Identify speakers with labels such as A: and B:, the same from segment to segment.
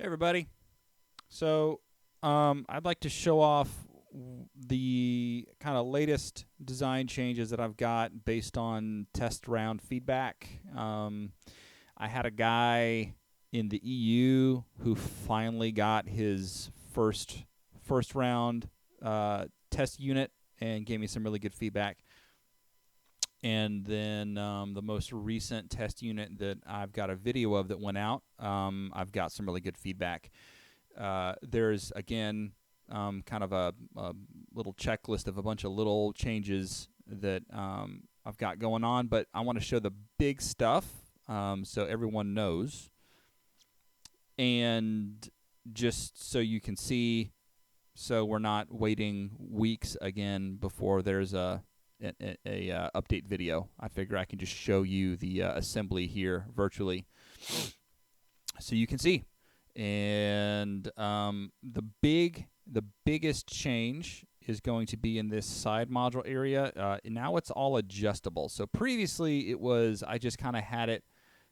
A: Hey everybody. So I'd like to show off the kind of latest design changes that I've got based on test round feedback. I had a guy in the EU who finally got his first round test unit and gave me some really good feedback. And then the most recent test unit that I've got a video of that went out, I've got some really good feedback. There's, again, kind of a little checklist of a bunch of little changes that I've got going on, but I want to show the big stuff so everyone knows. And just so you can see, so we're not waiting weeks again before there's a update video. I figure I can just show you the assembly here virtually so you can see. And the biggest change is going to be in this side module area. Now it's all adjustable. So previously it was, I just kind of had it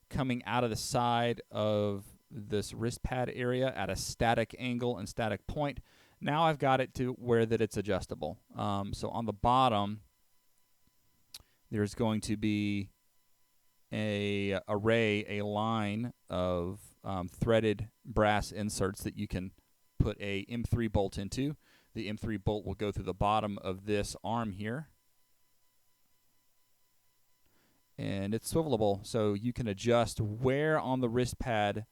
A: coming out of the side of this wrist pad area at a static angle and static point. Now I've got it to where that it's adjustable. So on the bottom, there's going to be a line of threaded brass inserts that you can put a M3 bolt into. The M3 bolt will go through the bottom of this arm here, and it's swivelable, so you can adjust where on the wrist pad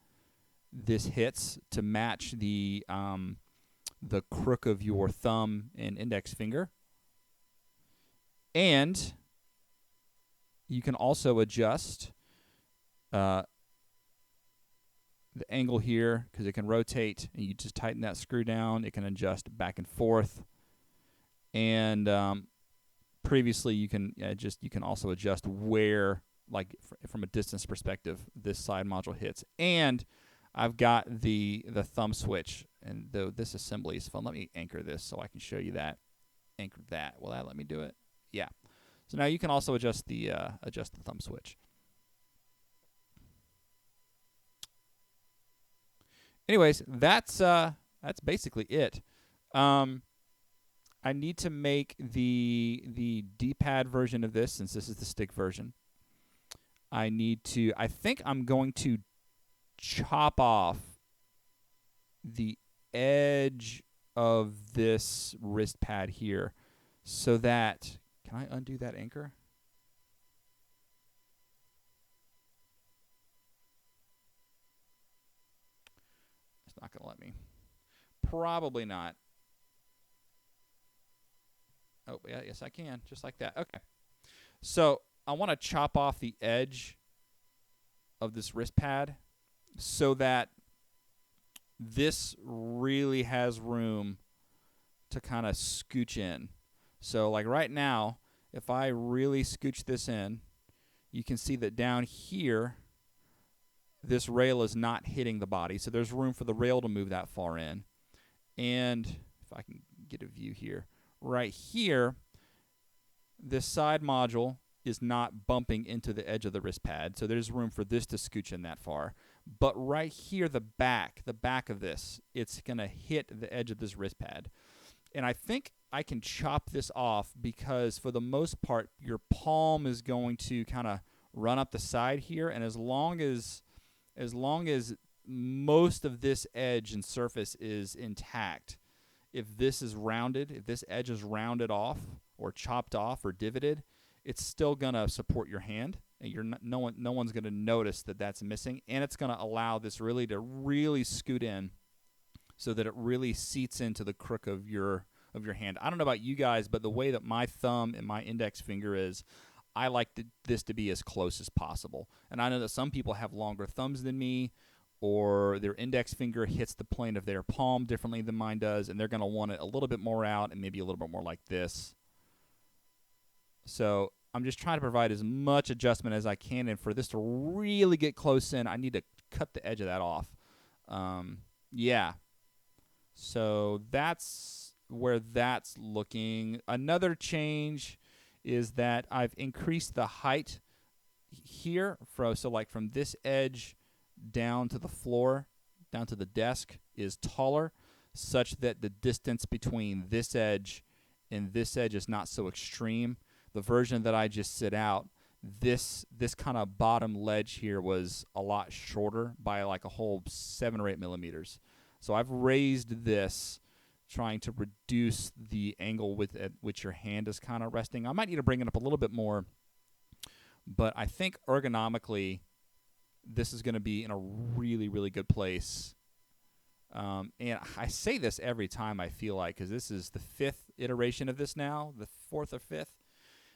A: this hits to match the crook of your thumb and index finger. And you can also adjust the angle here because it can rotate, and you just tighten that screw down. It can adjust back and forth. And previously, you can also adjust where, like from a distance perspective, this side module hits. And I've got the thumb switch, and this assembly is fun. Let me anchor this so I can show you that. Anchor that. Will that let me do it? Yeah. So now you can also adjust the thumb switch. Anyways, that's basically it. I need to make the D-pad version of this, since this is the stick version. I think I'm going to chop off the edge of this wrist pad here so that, can I undo that anchor? It's not going to let me. Probably not. Oh, yeah, yes, I can. Just like that. Okay. So I want to chop off the edge of this wrist pad so that this really has room to kind of scooch in. So like right now, if I really scooch this in, you can see that down here, this rail is not hitting the body. So there's room for the rail to move that far in. And if I can get a view here, right here, this side module is not bumping into the edge of the wrist pad. So there's room for this to scooch in that far. But right here, the back of this, it's going to hit the edge of this wrist pad. And I think I can chop this off because for the most part, your palm is going to kind of run up the side here. And as long as most of this edge and surface is intact, if this edge is rounded off or chopped off or divoted, it's still going to support your hand. And no one's going to notice that that's missing. And it's going to allow this to really scoot in so that it really seats into the crook of your hand. I don't know about you guys, but the way that my thumb and my index finger is, I like this to be as close as possible. And I know that some people have longer thumbs than me, or their index finger hits the plane of their palm differently than mine does, and they're going to want it a little bit more out and maybe a little bit more like this. So I'm just trying to provide as much adjustment as I can, and for this to really get close in, I need to cut the edge of that off. Yeah. So that's where that's looking. Another change is that I've increased the height here, so like from this edge down to the floor, down to the desk is taller, such that the distance between this edge and this edge is not so extreme. The version that I just sit out, this kind of bottom ledge here was a lot shorter by like a whole 7 or 8 millimeters. So I've raised this, trying to reduce the angle at which your hand is kind of resting. I might need to bring it up a little bit more, but I think ergonomically this is going to be in a really, really good place. And I say this every time, I feel like, because this is the 5th iteration of this now, the 4th or 5th.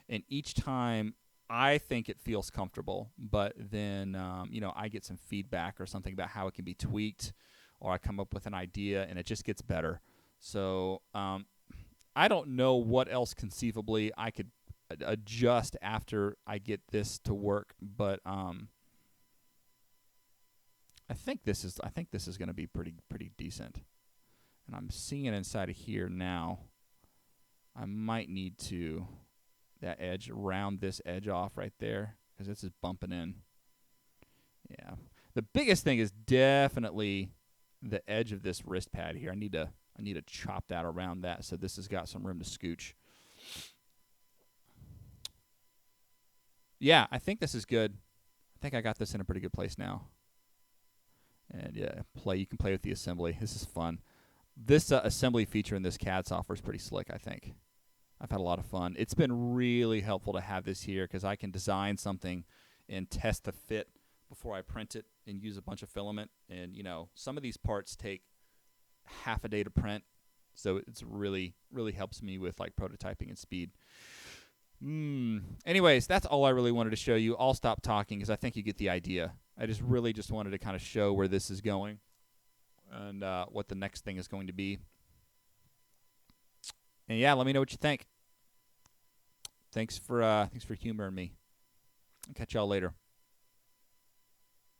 A: And each time I think it feels comfortable, but then, I get some feedback or something about how it can be tweaked, or I come up with an idea and it just gets better. So I don't know what else conceivably I could adjust after I get this to work, but I think this is going to be pretty decent. And I'm seeing it inside of here now. I might need to that edge, round this edge off right there, because this is bumping in. Yeah. The biggest thing is definitely the edge of this wrist pad here. I need to chop that around that so this has got some room to scooch. Yeah, I think this is good. I think I got this in a pretty good place now. And yeah, you can play with the assembly. This is fun. This assembly feature in this CAD software is pretty slick, I think. I've had a lot of fun. It's been really helpful to have this here because I can design something and test the fit before I print it and use a bunch of filament. And, some of these parts take half a day to print, so it's really, really helps me with like prototyping and speed. Anyways, that's all I really wanted to show you. I'll stop talking because I think you get the idea. I just wanted to kind of show where this is going and what the next thing is going to be. And yeah, let me know what you think. Thanks for humoring me. I'll catch y'all later.